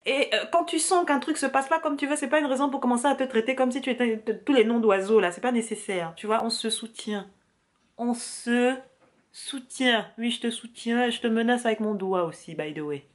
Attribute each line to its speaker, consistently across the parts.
Speaker 1: Et quand tu sens qu'un truc se passe pas comme tu veux, c'est pas une raison pour commencer à te traiter comme si tu étais tous les noms d'oiseaux là, c'est pas nécessaire. Tu vois, on se soutient. On se soutient. Oui, je te soutiens, je te menace avec mon doigt aussi, by the way.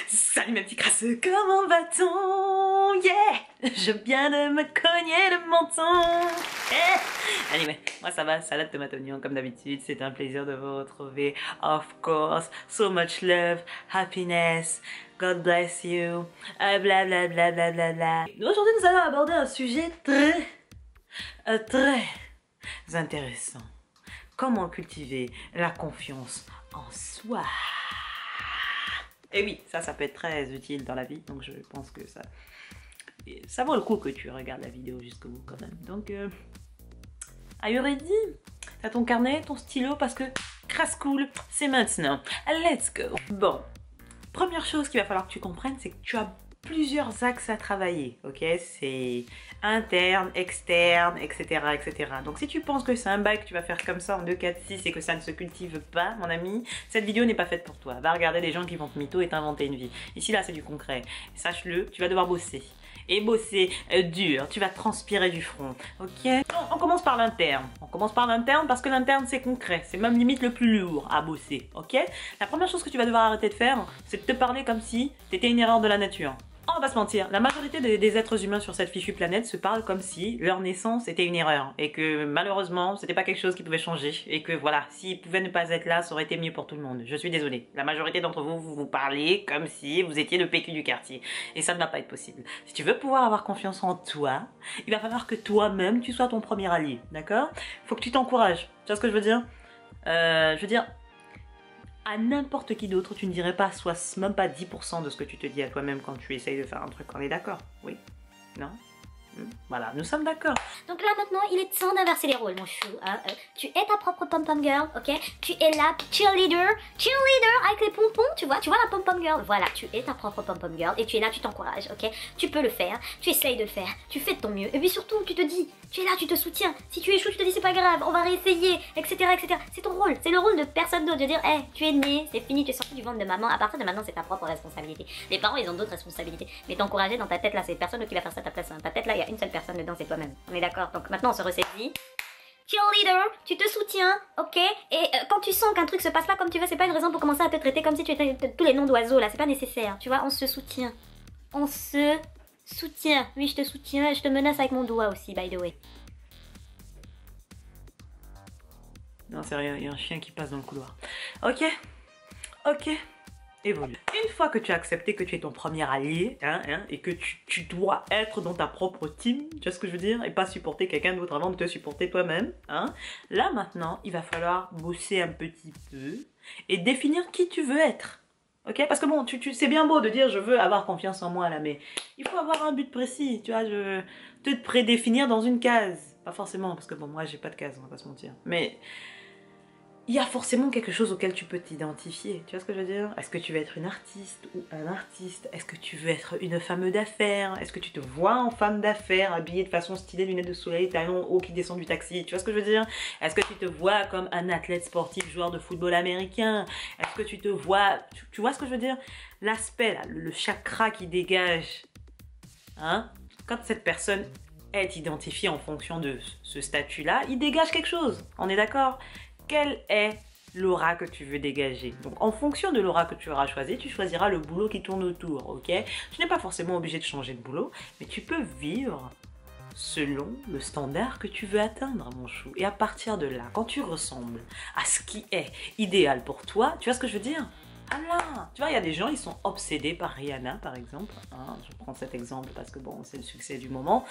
Speaker 1: Salut mes petits crasseux, comment va-t-on? Yeah! Je viens de me cogner le menton. Eh! Anyway, moi ça va, salade tomate oignon comme d'habitude, c'est un plaisir de vous retrouver. Of course, so much love, happiness, God bless you, bla bla bla bla bla bla. Aujourd'hui nous allons aborder un sujet très intéressant. Comment cultiver la confiance en soi? Et oui, ça peut être très utile dans la vie, donc je pense que ça vaut le coup que tu regardes la vidéo jusqu'au bout quand même. Donc, are you ready? T'as ton carnet, ton stylo, parce que crasse cool, c'est maintenant. Let's go! Bon, première chose qu'il va falloir que tu comprennes, c'est que tu as plusieurs axes à travailler, ok? C'est interne, externe, etc., etc. Donc si tu penses que c'est un bac que tu vas faire comme ça en 2, 4, 6 et que ça ne se cultive pas, mon ami, cette vidéo n'est pas faite pour toi. Va regarder des gens qui vont te mytho et t'inventer une vie. Ici, là, c'est du concret. Sache-le, tu vas devoir bosser. Et bosser dur, tu vas transpirer du front, ok? On commence par l'interne. On commence par l'interne parce que l'interne c'est concret, c'est même limite le plus lourd à bosser, ok? La première chose que tu vas devoir arrêter de faire, c'est de te parler comme si t'étais une erreur de la nature. On va pas se mentir, la majorité des êtres humains sur cette fichue planète se parlent comme si leur naissance était une erreur et que malheureusement c'était pas quelque chose qui pouvait changer et que voilà, s'ils pouvaient ne pas être là, ça aurait été mieux pour tout le monde. Je suis désolée, la majorité d'entre vous, vous parlez comme si vous étiez le PQ du quartier et ça ne va pas être possible. Si tu veux pouvoir avoir confiance en toi, il va falloir que toi-même tu sois ton premier allié, d'accord? Faut que tu t'encourages, tu vois ce que je veux dire? À n'importe qui d'autre, tu ne dirais pas, soit même pas 10% de ce que tu te dis à toi-même quand tu essayes de faire un truc. On est d'accord? Oui? Non? Voilà, nous sommes d'accord.
Speaker 2: Donc là maintenant, il est temps d'inverser les rôles, mon chou. Hein. Tu es ta propre pom-pom girl, ok? Tu es la cheerleader avec les pompons, tu vois la pom-pom girl. Voilà, tu es ta propre pom-pom girl et tu es là, tu t'encourages, ok? Tu peux le faire, tu essayes de le faire, tu fais de ton mieux. Et puis surtout, tu te dis, tu es là, tu te soutiens. Si tu échoues, tu te dis c'est pas grave, on va réessayer, etc., etc. C'est ton rôle, c'est le rôle de personne d'autre de dire, hé, tu es né, c'est fini, tu es sorti du ventre de maman. À partir de maintenant, c'est ta propre responsabilité. Les parents, ils ont d'autres responsabilités. Mais t'encourager dans ta tête là, c'est personne qui va faire ça à ta place. Dans ta tête là, il y a une seule personne dedans, c'est toi-même. On est d'accord? Donc maintenant on se ressaisit. Cheerleader, tu te soutiens, ok? Et quand tu sens qu'un truc se passe pas comme tu veux, c'est pas une raison pour commencer à te traiter comme si tu étais tous les noms d'oiseaux là, c'est pas nécessaire. Tu vois, on se soutient. On se soutient. Oui, je te soutiens, je te menace avec mon doigt aussi, by the way.
Speaker 1: Non, c'est rien, il y a un chien qui passe dans le couloir. Ok? Ok? Évolue. Une fois que tu as accepté que tu es ton premier allié, et que tu dois être dans ta propre team, tu vois ce que je veux dire, et pas supporter quelqu'un d'autre avant de te supporter toi-même, là maintenant, il va falloir bosser un petit peu et définir qui tu veux être. Ok? Parce que bon, c'est bien beau de dire je veux avoir confiance en moi là, mais il faut avoir un but précis, tu vois, te prédéfinir dans une case. Pas forcément, parce que bon, moi j'ai pas de case, on va pas se mentir. Mais il y a forcément quelque chose auquel tu peux t'identifier. Tu vois ce que je veux dire? Est-ce que tu veux être une artiste ou un artiste? Est-ce que tu veux être une femme d'affaires? Est-ce que tu te vois en femme d'affaires, habillée de façon stylée, lunettes de soleil, talons hauts qui descend du taxi? Tu vois ce que je veux dire? Est-ce que tu te vois comme un athlète sportif, joueur de football américain? Est-ce que tu te vois... Tu vois ce que je veux dire? L'aspect là, le chakra qui dégage. Quand cette personne est identifiée en fonction de ce statut-là, il dégage quelque chose. On est d'accord? Quelle est l'aura que tu veux dégager? Donc en fonction de l'aura que tu auras choisi, tu choisiras le boulot qui tourne autour, ok? Tu n'es pas forcément obligé de changer de boulot, mais tu peux vivre selon le standard que tu veux atteindre, mon chou. Et à partir de là, quand tu ressembles à ce qui est idéal pour toi, tu vois ce que je veux dire? Ah là, tu vois, il y a des gens, ils sont obsédés par Rihanna, par exemple. Je prends cet exemple parce que bon, c'est le succès du moment.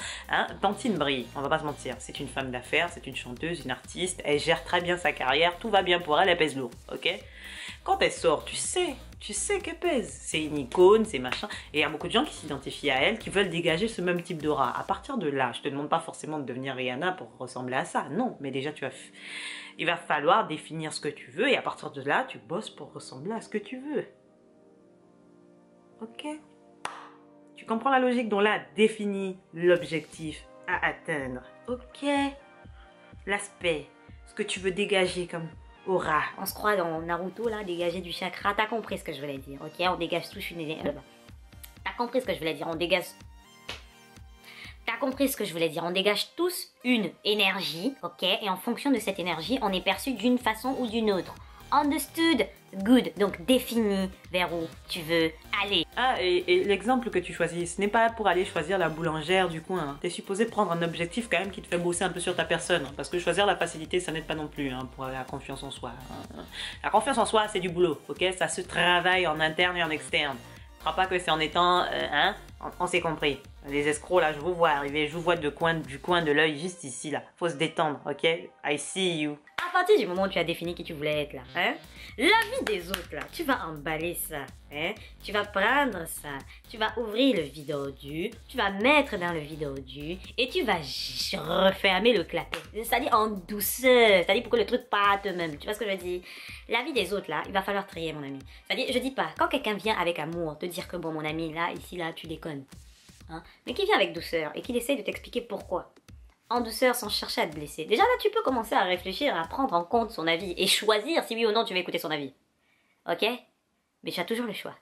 Speaker 1: Tantine brille, on va pas se mentir. C'est une femme d'affaires, c'est une chanteuse, une artiste. Elle gère très bien sa carrière, tout va bien pour elle, elle pèse lourd, ok? Quand elle sort, tu sais qu'elle pèse. C'est une icône, c'est machin. Et il y a beaucoup de gens qui s'identifient à elle, qui veulent dégager ce même type d'aura. À partir de là, je te demande pas forcément de devenir Rihanna pour ressembler à ça. Non, mais déjà, il va falloir définir ce que tu veux et à partir de là, tu bosses pour ressembler à ce que tu veux. Ok? Tu comprends la logique? Donc là, définis l'objectif à atteindre. Ok? L'aspect ce que tu veux dégager comme aura.
Speaker 2: On se croit dans Naruto là, dégager du chakra. T'as compris ce que je voulais dire, ok? On dégage tous une énergie. T'as compris ce que je voulais dire, on dégage... T'as compris ce que je voulais dire, on dégage tous une énergie, ok? Et en fonction de cette énergie, on est perçu d'une façon ou d'une autre. Understood? Good. Donc définis vers où tu veux aller.
Speaker 1: Ah, et l'exemple que tu choisis, ce n'est pas pour aller choisir la boulangère du coin. Hein. Tu es supposé prendre un objectif quand même qui te fait bosser un peu sur ta personne. Hein, parce que choisir la facilité, ça n'aide pas non plus hein, pour la confiance en soi. Hein. La confiance en soi, c'est du boulot, ok? Ça se travaille en interne et en externe. Je crois pas que c'est en étant... on s'est compris. Les escrocs, là, je vous vois arriver. Je vous vois du coin de l'œil juste ici, là. Faut se détendre, ok? I see you.
Speaker 2: À partir du moment où tu as défini qui tu voulais être là, hein, la vie des autres là, tu vas emballer ça, hein, tu vas prendre ça, tu vas ouvrir le vide-ordure, tu vas mettre dans le vide-ordure et tu vas refermer le clapet. C'est-à-dire en douceur, c'est-à-dire pour que le truc parte même. Tu vois ce que je veux dire? La vie des autres là, il va falloir trier mon ami. C'est-à-dire, je dis pas, quand quelqu'un vient avec amour te dire que bon mon ami là, ici là, tu déconnes, hein, mais qui vient avec douceur et qui essaie de t'expliquer pourquoi. En douceur sans chercher à te blesser. Déjà là, tu peux commencer à réfléchir, à prendre en compte son avis et choisir si oui ou non tu veux écouter son avis. Ok? Mais tu as toujours le choix.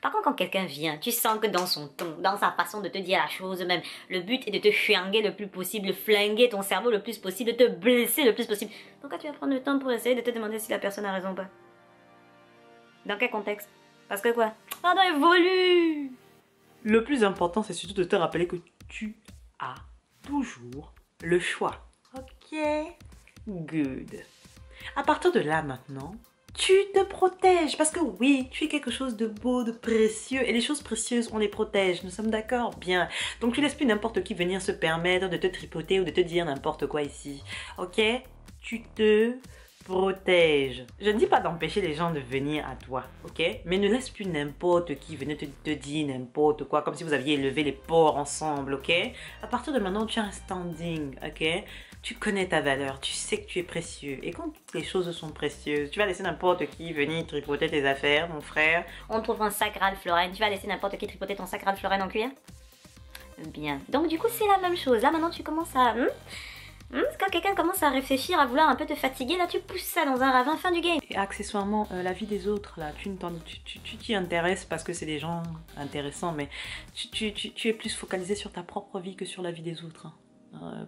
Speaker 2: Par contre, quand quelqu'un vient, tu sens que dans son ton, dans sa façon de te dire la chose même, le but est de te chianguer le plus possible, de flinguer ton cerveau le plus possible, de te blesser le plus possible. Donc là, tu vas prendre le temps pour essayer de te demander si la personne a raison ou pas. Dans quel contexte? Parce que quoi? Pardon, évolue!
Speaker 1: Le plus important, c'est surtout de te rappeler que tu as toujours le choix. Ok, good. À partir de là maintenant, tu te protèges parce que oui, tu es quelque chose de beau, de précieux et les choses précieuses, on les protège. Nous sommes d'accord? Bien. Donc tu laisses plus n'importe qui venir se permettre de te tripoter ou de te dire n'importe quoi ici. Ok? Tu te protège. Je ne dis pas d'empêcher les gens de venir à toi, ok? Mais ne laisse plus n'importe qui venir te dire n'importe quoi, comme si vous aviez élevé les porcs ensemble, ok? À partir de maintenant, tu as un standing, ok? Tu connais ta valeur, tu sais que tu es précieux. Et quand les choses sont précieuses, tu vas laisser n'importe qui venir tripoter tes affaires, mon frère.
Speaker 2: On trouve un sac Ralph Lauren, tu vas laisser n'importe qui tripoter ton sac Ralph Lauren en cuir? Bien. Donc du coup, c'est la même chose. Là, maintenant, tu commences à... quand quelqu'un commence à réfléchir, à vouloir un peu te fatiguer, là tu pousses ça dans un ravin, fin du game.
Speaker 1: Et accessoirement, la vie des autres, là, tu t'y intéresses parce que c'est des gens intéressants, mais tu es plus focalisé sur ta propre vie que sur la vie des autres. Hein.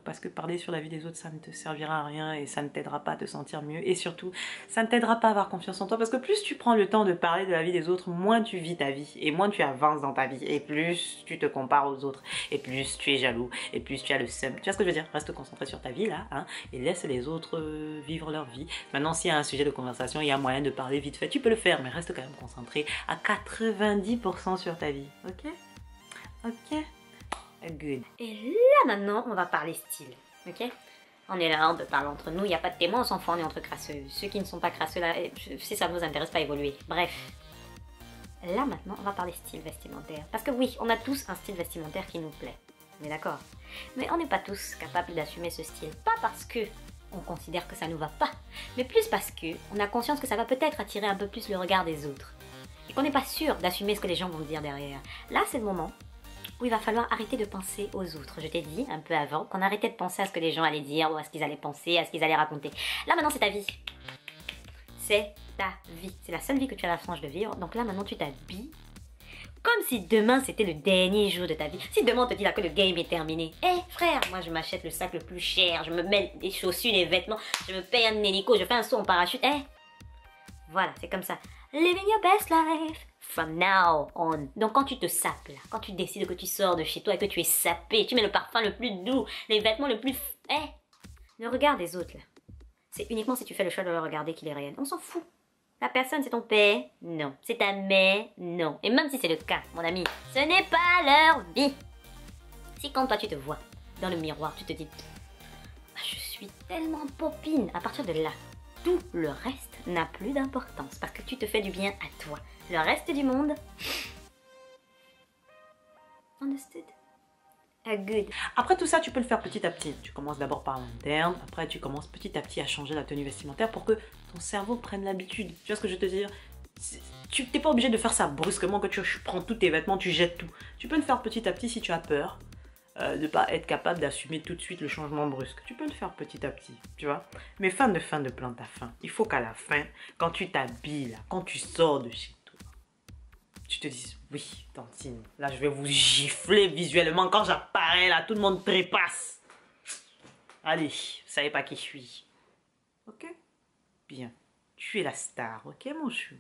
Speaker 1: Parce que parler sur la vie des autres, ça ne te servira à rien et ça ne t'aidera pas à te sentir mieux. Et surtout, ça ne t'aidera pas à avoir confiance en toi parce que plus tu prends le temps de parler de la vie des autres, moins tu vis ta vie et moins tu avances dans ta vie. Et plus tu te compares aux autres et plus tu es jaloux et plus tu as le seum. Tu vois ce que je veux dire? Reste concentré sur ta vie là hein, et laisse les autres vivre leur vie. Maintenant, s'il y a un sujet de conversation, il y a moyen de parler vite fait, tu peux le faire, mais reste quand même concentré à 90% sur ta vie. Ok? Ok? Good.
Speaker 2: Et là maintenant, on va parler style, ok? On est là, on peut parler entre nous, il n'y a pas de témoin, on s'en fout, on est entre crasseux. Ceux qui ne sont pas crasseux là, si ça ne vous intéresse pas, évoluer. Bref. Là maintenant, on va parler style vestimentaire. Parce que oui, on a tous un style vestimentaire qui nous plaît. On est d'accord? Mais on n'est pas tous capables d'assumer ce style. Pas parce que on considère que ça nous va pas, mais plus parce que on a conscience que ça va peut-être attirer un peu plus le regard des autres. Et qu'on n'est pas sûr d'assumer ce que les gens vont dire derrière. Là, c'est le moment où il va falloir arrêter de penser aux autres. Je t'ai dit un peu avant qu'on arrêtait de penser à ce que les gens allaient dire ou à ce qu'ils allaient penser, à ce qu'ils allaient raconter. Là maintenant c'est ta vie. C'est ta vie. C'est la seule vie que tu as la chance de vivre. Donc là maintenant tu t'habilles comme si demain c'était le dernier jour de ta vie. Si demain on te dit là que le game est terminé. Eh frère, moi je m'achète le sac le plus cher, je me mets des chaussures, des vêtements, je me paye un hélico, je fais un saut en parachute. Eh, voilà, c'est comme ça. Living your best life. From now on. Donc quand tu te sapes là, quand tu décides que tu sors de chez toi et que tu es sapé, tu mets le parfum le plus doux, les vêtements le plus... le regard des autres là. C'est uniquement si tu fais le choix de le regarder qu'il est réel. On s'en fout. La personne c'est ton père? Non. C'est ta mère? Non. Et même si c'est le cas, mon ami, ce n'est pas leur vie. Si quand toi tu te vois dans le miroir, tu te dis je suis tellement popine, à partir de là, tout le reste n'a plus d'importance parce que tu te fais du bien à toi. Le reste du monde... Understood? Good.
Speaker 1: Après tout ça, tu peux le faire petit à petit. Tu commences d'abord par l'interne, après tu commences petit à petit à changer la tenue vestimentaire pour que ton cerveau prenne l'habitude. Tu vois ce que je veux te dire? Tu n'es pas obligé de faire ça brusquement, que tu prends tous tes vêtements, tu jettes tout. Tu peux le faire petit à petit si tu as peur. de pas être capable d'assumer tout de suite le changement brusque. Tu peux le faire petit à petit, tu vois. Mais fin de plante à fin. Il faut qu'à la fin, quand tu t'habilles, là, quand tu sors de chez toi, tu te dises, oui, Tantine, là je vais vous gifler visuellement quand j'apparais là, tout le monde trépasse. Allez, vous savez pas qui je suis. Ok? Bien. Tu es la star, ok mon chou?